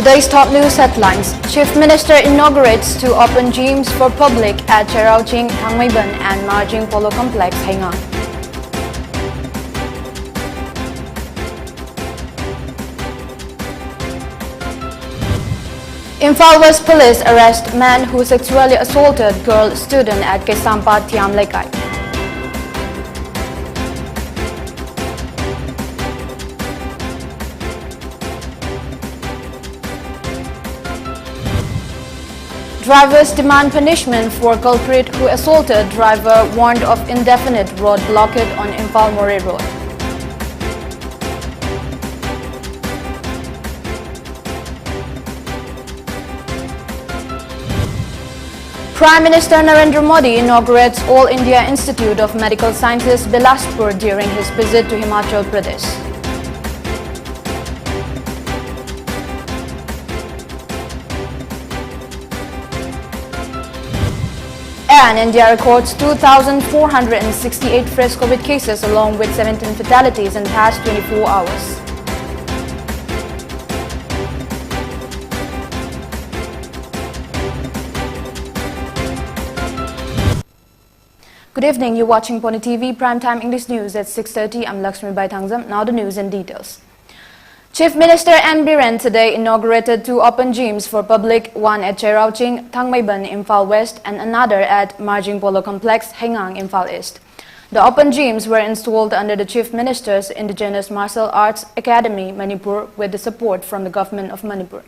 Today's top news headlines. Chief Minister inaugurates two open gyms for public at Cherauching, THANGJAM and Marjing Polo Complex, Haingang. Imphal West Police arrest man who sexually assaulted girl student at Kesampa, Thiam Lekai. Drivers demand punishment for culprit who assaulted driver, warned of indefinite road blockade on Imphal More Road. Prime Minister Narendra Modi inaugurates All India Institute of Medical Sciences, Bilaspur during his visit to Himachal, Pradesh. And India records 2,468 fresh COVID cases along with 17 fatalities in past 24 hours. Good evening, you're watching PONYTV Primetime English News at 6:30. I'm LAKSMIBAI THANGJAM. Now the news in details. Chief Minister N. Biren today inaugurated two open gyms for public, one at Cherauching, THANGJAM, Imphal West, and another at Marjing Polo Complex, Haingang, Imphal East. The open gyms were installed under the Chief Minister's Indigenous Martial Arts Academy, Manipur, with the support from the government of Manipur.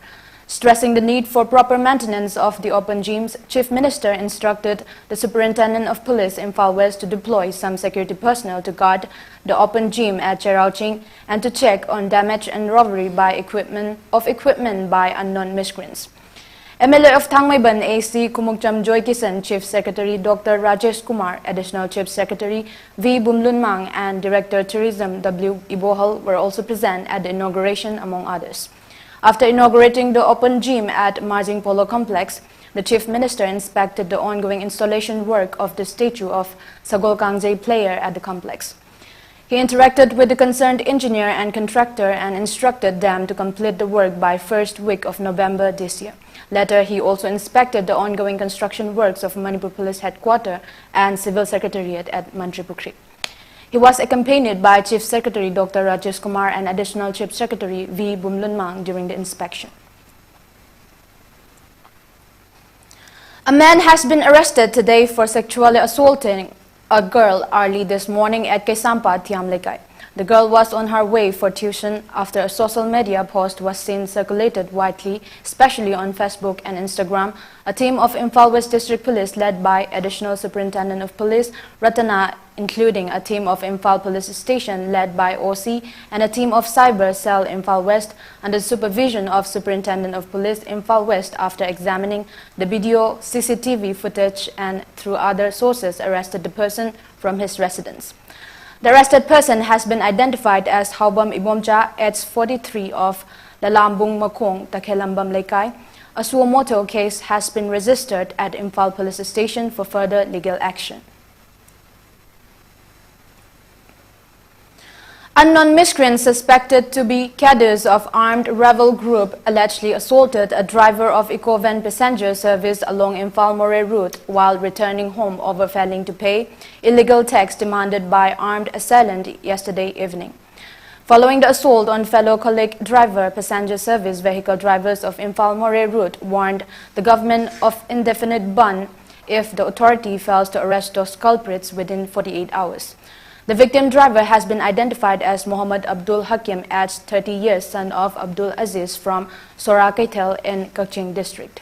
Stressing the need for proper maintenance of the open gyms, Chief Minister instructed the Superintendent of Police Imphal West to deploy some security personnel to guard the open gym at Cherauching and to check on damage and robbery by equipment by unknown miscreants. MLA of THANGJAM AC Kumukcham Joy Kisan, Chief Secretary Dr. Rajesh Kumar, Additional Chief Secretary V. Bumlunmang, and Director Tourism W. Ibohal were also present at the inauguration, among others. After inaugurating the open gym at Marjing Polo Complex, the Chief Minister inspected the ongoing installation work of the statue of Sagol Kangje player at the complex. He interacted with the concerned engineer and contractor and instructed them to complete the work by first week of November this year. Later, he also inspected the ongoing construction works of Manipur Police Headquarters and Civil Secretariat at Mantripukri. He was accompanied by Chief Secretary Dr. Rajesh Kumar and Additional Chief Secretary V. Bumlunmang during the inspection. A man has been arrested today for sexually assaulting a girl early this morning at Kesampa, Thiam Lekai. The girl was on her way for tuition after a social media post was seen circulated widely, especially on Facebook and Instagram. A team of Imphal West District Police led by Additional Superintendent of Police Ratana, including a team of Imphal Police Station led by OC and a team of Cyber Cell Imphal West under the supervision of Superintendent of Police Imphal West, after examining the video, CCTV footage and through other sources, arrested the person from his residence. The arrested person has been identified as Haubam Ibomcha, age 43, of Lalambung Makong, Takhelambam Lekai. A suo motu case has been registered at Imphal Police Station for further legal action. Unknown miscreants suspected to be cadders of armed rebel group allegedly assaulted a driver of Ecovan Passenger Service along Imphal More route while returning home over failing to pay illegal tax demanded by armed assailant yesterday evening. Following the assault on fellow colleague driver, passenger service vehicle drivers of Imphal More route warned the government of indefinite ban if the authority fails to arrest those culprits within 48 hours. The victim driver has been identified as Muhammad Abdul Hakim, aged 30 years, son of Abdul Aziz from Sorakaitel in Kaching district.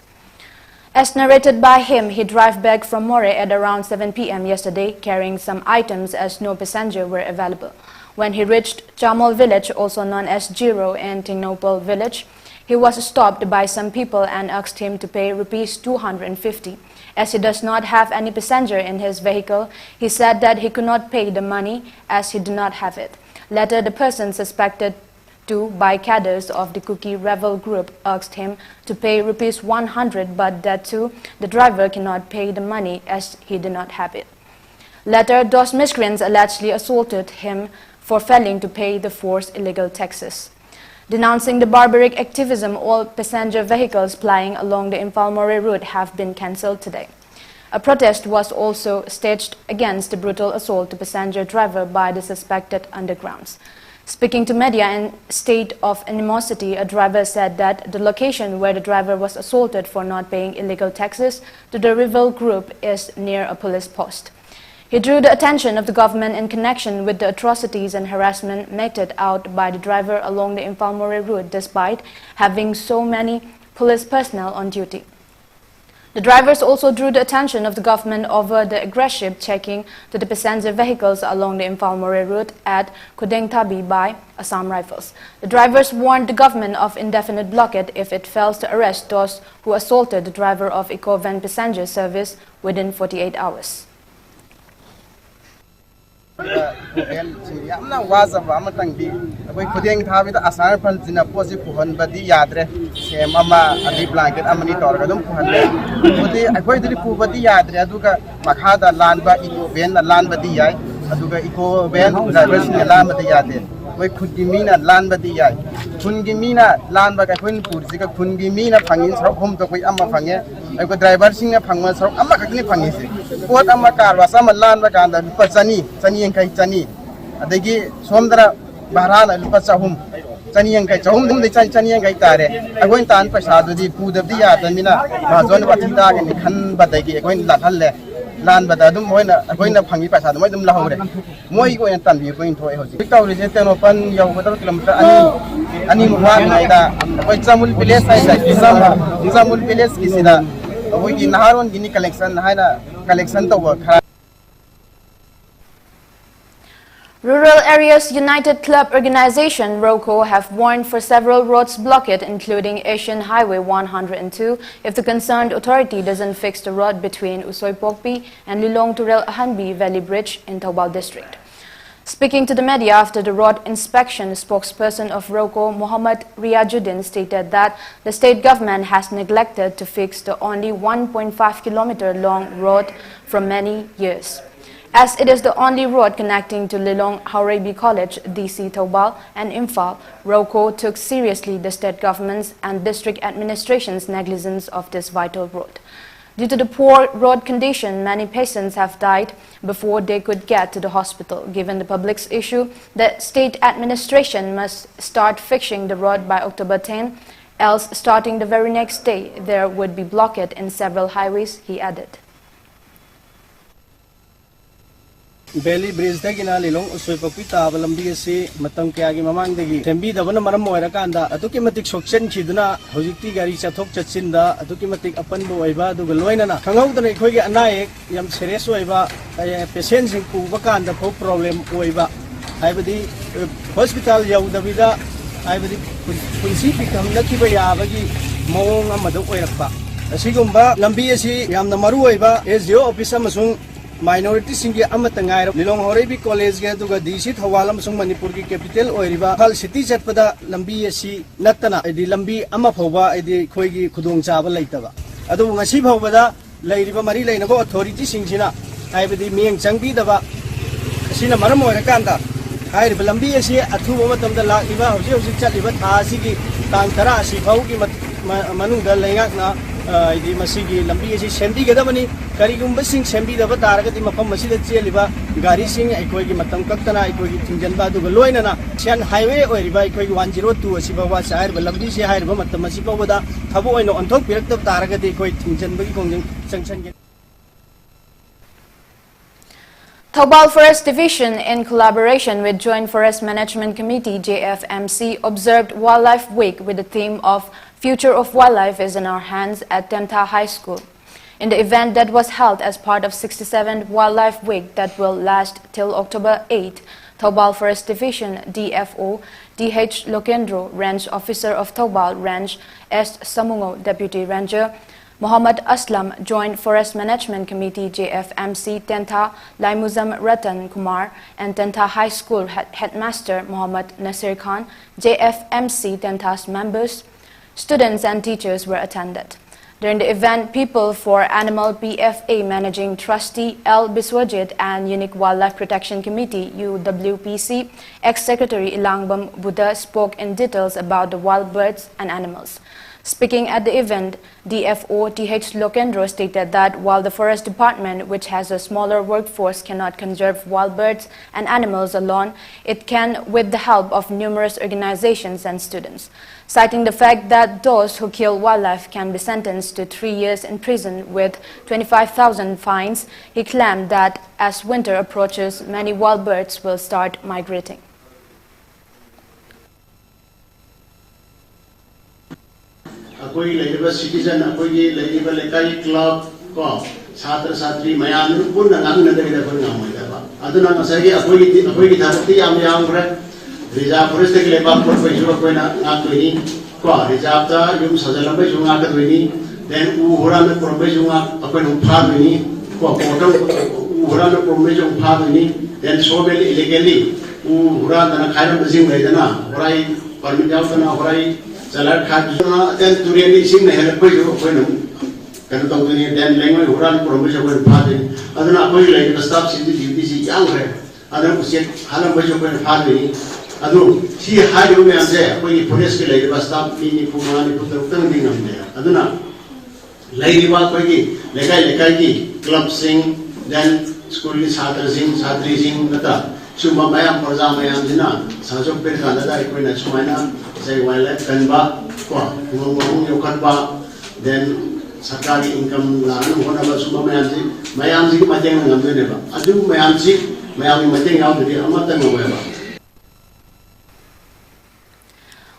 As narrated by him, he drove back from More at around 7 p.m. yesterday, carrying some items as no passenger were available. When he reached Chamol village, also known as Jiro, in Tingnopal village, he was stopped by some people and asked him to pay Rs 250. As he does not have any passenger in his vehicle, he said that he could not pay the money as he did not have it. Later, the person suspected to by cadders of the Cookie Rebel group asked him to pay Rs 100, but that too, the driver cannot pay the money as he did not have it. Later, those miscreants allegedly assaulted him for failing to pay the forced illegal taxes. Denouncing the barbaric activism, all passenger vehicles plying along the Imphal-Mori route have been cancelled today. A protest was also staged against the brutal assault to passenger driver by the suspected undergrounds. Speaking to media in state of animosity, a driver said that the location where the driver was assaulted for not paying illegal taxes to the rival group is near a police post. He drew the attention of the government in connection with the atrocities and harassment meted out by the driver along the Imphal-Mori route despite having so many police personnel on duty. The drivers also drew the attention of the government over the aggressive checking to the passenger vehicles along the Imphal-Mori route at Kudengtabi by Assam Rifles. The drivers warned the government of indefinite blockade if it fails to arrest those who assaulted the driver of Ecovan Passenger Service within 48 hours. Yamna wazaba amatangdi akoi khudeng thabida asar phal jina posi puhan badi yadre sem ama adi blanket amani torga dum puhan odi akoi dri pu badi yadre aduga makhada lanba Ecovan lanba di yai aduga Ecovan drivers ne lanba di yade koi khudgi mina lanba di yai khungi mina lanba ka khoin pursi ka khungi mina phangin sarok hom to koi amma phange ai driver sing na phangma sarok amma kakni phangi se pot amma karwa sama lanba kanda lupa chani engkai chani adagi somdra barana lupa chahum chani engkai chahum dum de chani engkai tare agoin tan paisa du di pu dabdi ya tamina bazon pathita ke khan badagi agoin lathal lan bada dum moina agoin na phangi paisa dum dum lahore moi ko tan bi ko in thoi hoji tauri je teno pan yau ko kilometer ani muwa ngai da koi chamul village sai da chamul village kisida agoi gi naharon gini collection haina collection to khara. Rural Areas United Club Organization RUCO have warned for several roads blocked, including Asian Highway 102, if the concerned authority doesn't fix the road between Usoi Pokpi and Lilong Turel Ahanbi Valley Bridge in Thoubal district. Speaking to the media after the road inspection, spokesperson of RUCO, Muhammad Riyajuddin, stated that the state government has neglected to fix the only 1.5 kilometer long road for many years. As it is the only road connecting to Lilong Haurabi College, DC Thoubal and Imphal, RUCO took seriously the state government's and district administration's negligence of this vital road. Due to the poor road condition, many patients have died before they could get to the hospital. Given the public's issue, the state administration must start fixing the road by October 10, else starting the very next day, there would be blockade in several highways, he added. Valley Bridge dagina Lilong Usoi Pokpi taba lambi si matam kaya gi mamang dagi tembi dabana maram moirakanda atuki matik sokchen khiduna hojikti gari chathok chachinda atuki matik apanbo oiba aduga loinana khanghaudana khoi gi anaek yam serious oiba patient sing puba kanda pho problem oiba haibadi hospital yaudabida haibadi punsi pikam nakiba yabagi mawong amadu oirakpa asigumba lambi asi yamna maru oiba SDO office amasung minority singi amatangai Lilong Haurabi College ge duga DC Thoubal amasung Manipur ki capital oiriba Phal city chatpada lambi asi natana edi lambi ama phoba edi khoigi khudong chaba leitaba adu ngasi phobada leiriba mari leinago authority singsina haibadi mieng changbi daba asina maram oirakanda hairiba lambi asi athuba matamda lakiba hoji hoji chaliba tha asigi tang tara asi phaugi manungda leingakna idi masigi lambi asi sembi gadabani karigumba sing sembi daba taragati mafam masida cheliba gari sing aikoi gi matam kaktana aikoi gi thingjanba duga loinana sian highway oiriba aikoi gi 102 asiba wa sair lambi se hairba matam asiba wada thabo oino onthok pirakta taragati aikoi thingjanba gi kongjang sanction. Thoubal Forest Division, in collaboration with Joint Forest Management Committee JFMC, observed Wildlife Week with the theme of Future of Wildlife is in Our Hands at Tenta High School. In the event that was held as part of 67th Wildlife Week that will last till October 8, Thoubal Forest Division DFO DH Lokendro, Range Officer of Thoubal Range S. Samungo, Deputy Ranger Muhammad Aslam, Joint Forest Management Committee JFMC Tenta Laimuzam Ratan Kumar, and Tenta High School Headmaster Muhammad Nasir Khan, JFMC Tenta's members, students and teachers were attended. During the event, People for Animal PFA Managing Trustee L. Biswajit and Unique Wildlife Protection Committee UWPC ex-secretary Ilangbam Buddha spoke in details about the wild birds and animals. Speaking at the event, DFO TH Lokendro stated that while the Forest Department, which has a smaller workforce, cannot conserve wild birds and animals alone, it can with the help of numerous organizations and students. Citing the fact that those who kill wildlife can be sentenced to 3 years in prison with 25,000 fines, he claimed that as winter approaches, many wild birds will start migrating. Akoi laiba citizen akoi laiba lekai club ko chhatra chhatri mayam punna ngangna da da phang ngamai da ba aduna ngasagi akoi thabati yam bre reserve forest ke leba por pai jo ko na ngakoi ko reserve ta yum sajalam bai jo ngakoi ni then u hora me por bai jo akoi no pha ni ko potom u hora me por bai jo pha ni then sobel illegally u hora na khairam jing bai da na horai permit yaw na horai Jalan khajuna dan turiani sing na help pai jo ko no kan tong ni dan lengoi huran promise ko pha de aduna koi lai staff sin di duty si yang re aduna usiat halam bai jo ko pha de ni adu si ha jo me ase koi police ke lai staff ni puma ni putar tang ding nam de aduna lai ba koi ki lekai ki club sing dan school ni chhatra sing chhatri sing nata summa mayam praja mayam dina sajok per kan da koi na sumaina say wildlife kanba ko ngong yokatba then sarkari income lanu hona ba suma mayam ji mateng ngamde ne ba adu mayam mateng yaw de amata ngwa ba.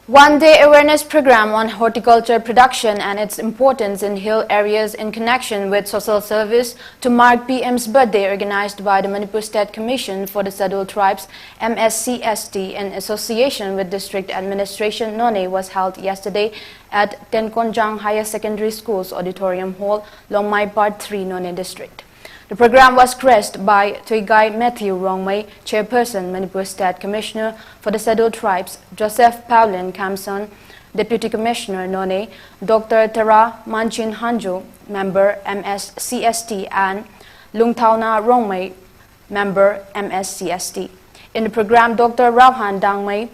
One-day awareness program on horticulture production and its importance in hill areas in connection with social service to mark PM's birthday organized by the Manipur State Commission for the Scheduled Tribes MSCST in association with District Administration None was held yesterday at Tenkonjang Higher Secondary School's Auditorium Hall, Longmai Part 3, None District. The program was graced by Tuigai Matthew Rongmei, Chairperson, Manipur State Commissioner for the Scheduled Tribes, Joseph Paulin Kamson, Deputy Commissioner None, Dr. Tara Manchin Hanjo, Member MSCST, and Lungtauna Rongmei, Member MSCST. In the program, Dr. Rauhan Dangmei,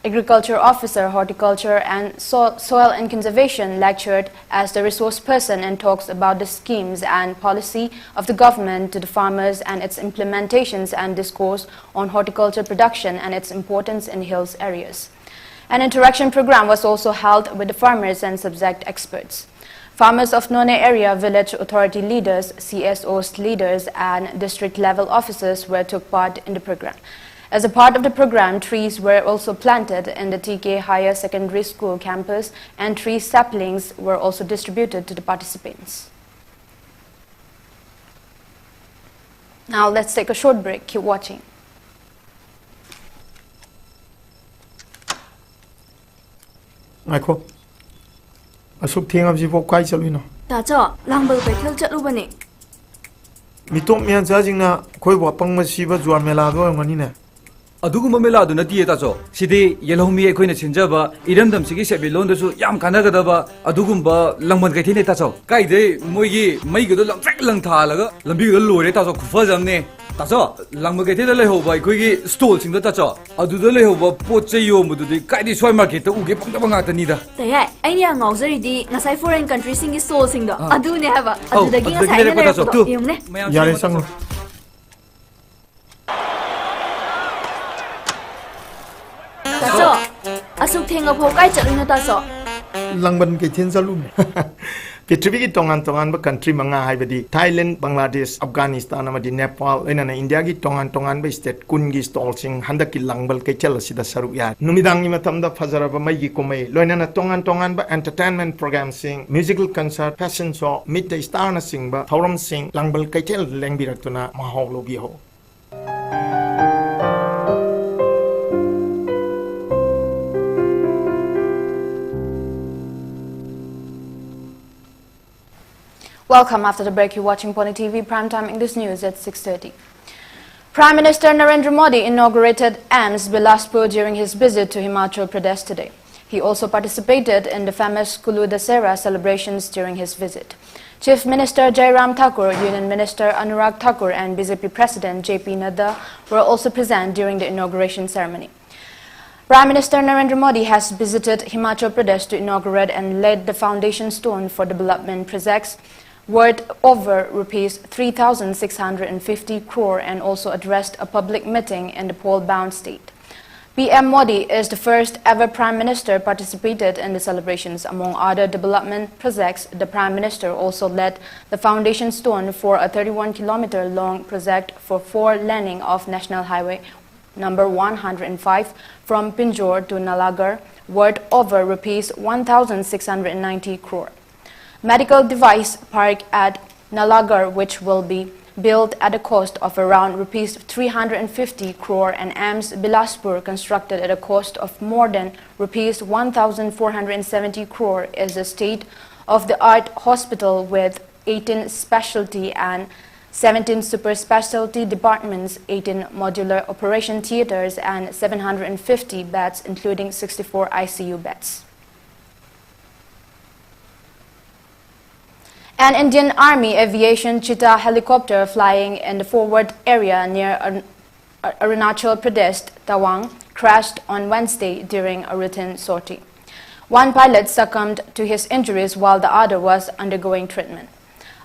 Agriculture Officer, Horticulture and Soil and Conservation, lectured as the resource person and talks about the schemes and policy of the government to the farmers and its implementations and discourse on horticulture production and its importance in hills areas. An interaction program was also held with the farmers and subject experts. Farmers of None area, village authority leaders, CSOs leaders and district level officers took part in the program. As a part of the program, trees were also planted in the TK Higher Secondary School campus and tree saplings were also distributed to the participants. Now let's take a short break. Keep watching. Michael, asuk thing ab jibo kai chalwino. Ta cho langbal pe thel chatlu bani. Mitom mya jajingna khoi bo pangma siba juar mela do ngani ne. अदुगुम मेला दु नती ताचो सिदे येलोमी एखोइना छिनजबा इरमदम सिगी सेबि लोंदसु याम कानागदबा अदुगुमबा लंगमन कैथिने ताचो काइदे मोइगी मैगदो लंफ्रेक लंथालगा लंबिगदो लोरे ताचो खुफजमने ताचो लंगम कैथिदा लेहोबा एखोइगी stall सिंगदा ताचो अदुदो लेहोबा पोचे योमदुदि काइदि सोय market उगे पंगदबा ngaktani तया आइनिया ngawjari ngasai foreign country singi stall singdo adune haba adudagi ngasai ne yumne yare sanglo taso asuk thenga pho kai chaluna taso langban ke thin chalu पृथ्वी की तोंगान तोंगान बा कंट्री मंगा हाइबदी थाईलैंड बांग्लादेश अफगानिस्तान अमदी नेपाल एना India की तोंगान तोंगान बा state कुन की स्टॉल सिंग हंदक की लंगबल के चल सिदा सरुक या नुमिदांग नि मतम दा फजरबा मई की कोमै लोइना तोंगान तोंगान बा एंटरटेनमेंट प्रोग्राम सिंग musical concert fashion show meet the star न सिंग बा थौरम सिंग लंगबल के चल लेंबिरतुना माहौल लोबी हो Welcome. After the break, you're watching PONYTV Primetime English News at 6:30. Prime Minister Narendra Modi inaugurated AIIMS Bilaspur during his visit to Himachal Pradesh today. He also participated in the famous Kulu Dasera celebrations during his visit. Chief Minister Jairam Thakur, Union Minister Anurag Thakur and BJP President JP Nadda were also present during the inauguration ceremony. Prime Minister Narendra Modi has visited Himachal Pradesh to inaugurate and laid the foundation stone for development projects worth over rupees 3,650 crore and also addressed a public meeting in the pole-bound state. PM Modi is the first ever Prime Minister participated in the celebrations. Among other development projects, the Prime Minister also led the foundation stone for a 31-kilometer long project for four-laning of National Highway number 105 from Pinjore to Nalagarh, worth over rupees 1,690 crore. Medical device park at Nalagarh, which will be built at a cost of around rupees 350 crore, and AIMS Bilaspur, constructed at a cost of more than rupees 1,470 crore, is a state-of-the-art hospital with 18 specialty and 17 super specialty departments, 18 modular operation theaters, and 750 beds, including 64 ICU beds. An Indian Army Aviation Cheetah helicopter flying in the forward area near Arunachal Pradesh, Tawang, crashed on Wednesday during a routine sortie. One pilot succumbed to his injuries while the other was undergoing treatment.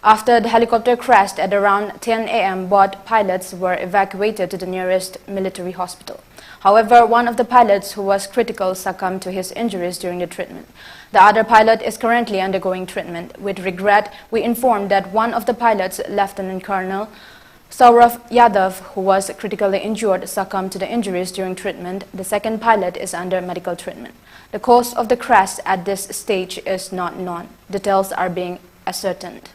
After the helicopter crashed at around 10 a.m., both pilots were evacuated to the nearest military hospital. However, one of the pilots who was critical succumbed to his injuries during the treatment. The other pilot is currently undergoing treatment. With regret, we inform that one of the pilots, Lieutenant Colonel Saurav Yadav, who was critically injured, succumbed to the injuries during treatment. The second pilot is under medical treatment. The cause of the crash at this stage is not known. Details are being ascertained.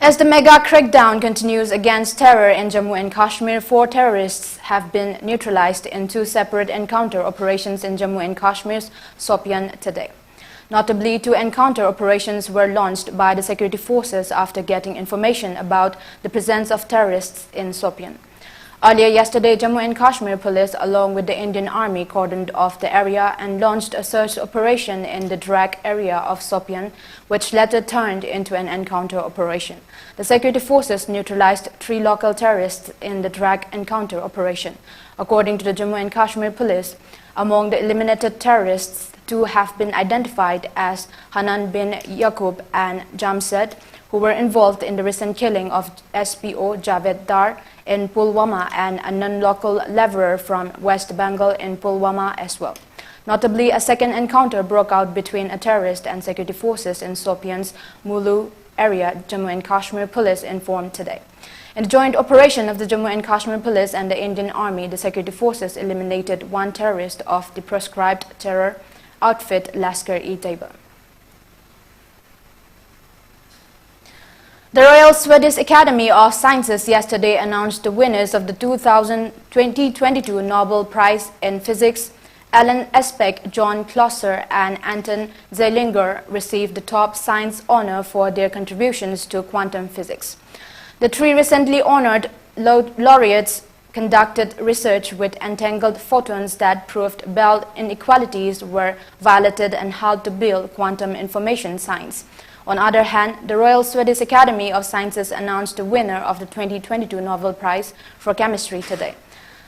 As the mega crackdown continues against terror in Jammu and Kashmir, 4 terrorists have been neutralized in 2 separate encounter operations in Jammu and Kashmir's Sopian today. Notably, 2 encounter operations were launched by the security forces after getting information about the presence of terrorists in Sopian. Earlier yesterday, Jammu and Kashmir police, along with the Indian Army, cordoned off the area and launched a search operation in the Drak area of Sopian, which later turned into an encounter operation. The security forces neutralized 3 local terrorists in the Drak encounter operation. According to the Jammu and Kashmir police, among the eliminated terrorists, 2 have been identified as Hanan bin Yaqub and Jamsed, who were involved in the recent killing of SPO Javed Dar in Pulwama and a non-local leveler from West Bengal in Pulwama as well. Notably, a second encounter broke out between a terrorist and security forces in Sopian's Mulu area, Jammu and Kashmir police informed today. In the joint operation of the Jammu and Kashmir police and the Indian Army, the security forces eliminated 1 terrorist of the proscribed terror outfit Lashkar-e-Taiba. The Royal Swedish Academy of Sciences yesterday announced the winners of the 2022 Nobel Prize in Physics. Alan Espek, John Clauser, and Anton Zeilinger received the top science honor for their contributions to quantum physics. The 3 recently honored laureates conducted research with entangled photons that proved Bell inequalities were violated and helped to build quantum information science. On the other hand, the Royal Swedish Academy of Sciences announced the winner of the 2022 Nobel Prize for Chemistry today.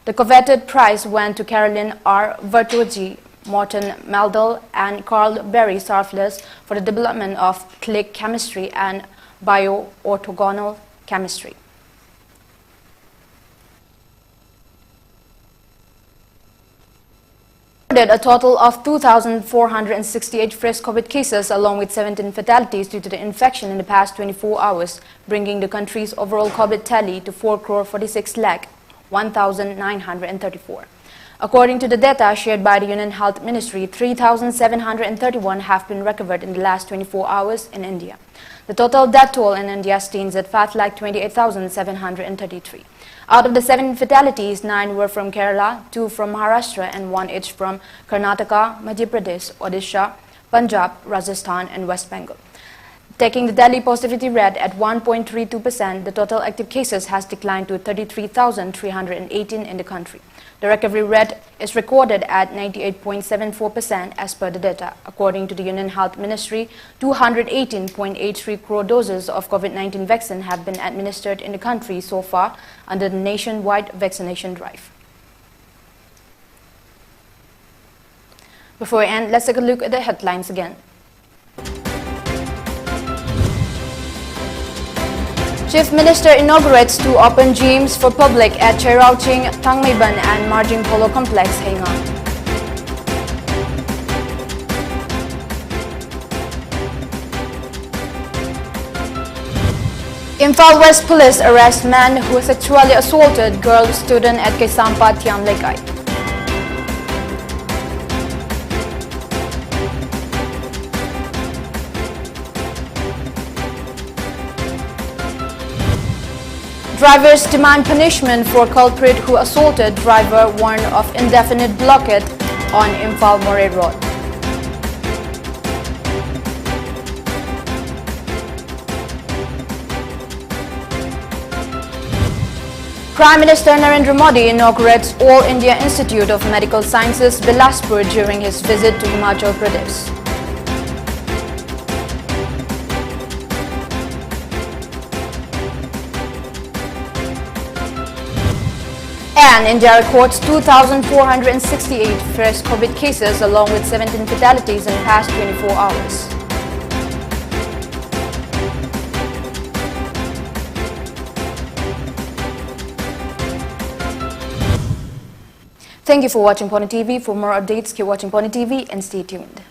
The coveted prize went to Caroline R. Vertogi, Morten Meldal, and Carl Berry Sarfles for the development of click chemistry and bio-orthogonal chemistry. A total of 2,468 fresh COVID cases along with 17 fatalities due to the infection in the past 24 hours, bringing the country's overall COVID tally to 4,46,1,934. According to the data shared by the Union Health Ministry, 3,731 have been recovered in the last 24 hours in India. The total death toll in India stands at 5,28,733. Out of the 7 fatalities, 9 were from Kerala, 2 from Maharashtra, and 1 each from Karnataka, Madhya Pradesh, Odisha, Punjab, Rajasthan, and West Bengal. Taking the daily positivity rate at 1.32%, the total active cases has declined to 33,318 in the country. The recovery rate is recorded at 98.74% as per the data. According to the Union Health Ministry, 218.83 crore doses of COVID-19 vaccine have been administered in the country so far under the nationwide vaccination drive. Before we end, let's take a look at the headlines again. Chief Minister inaugurates 2 open gyms for public at Cherauching, THANGJAM and Marjing Polo Complex, Haingan. Imphal West Police arrests man who sexually assaulted girl student at Kaisampa, Thiam Lekai. Drivers demand punishment for culprit who assaulted driver warned of indefinite blockade on Imphal Moray Road. Prime Minister Narendra Modi inaugurates All India Institute of Medical Sciences, Bilaspur during his visit to Himachal, Pradesh. And India records 2,468 fresh COVID cases along with 17 fatalities in the past 24 hours. Thank you for watching PONYTV. For more updates, keep watching PONYTV and stay tuned.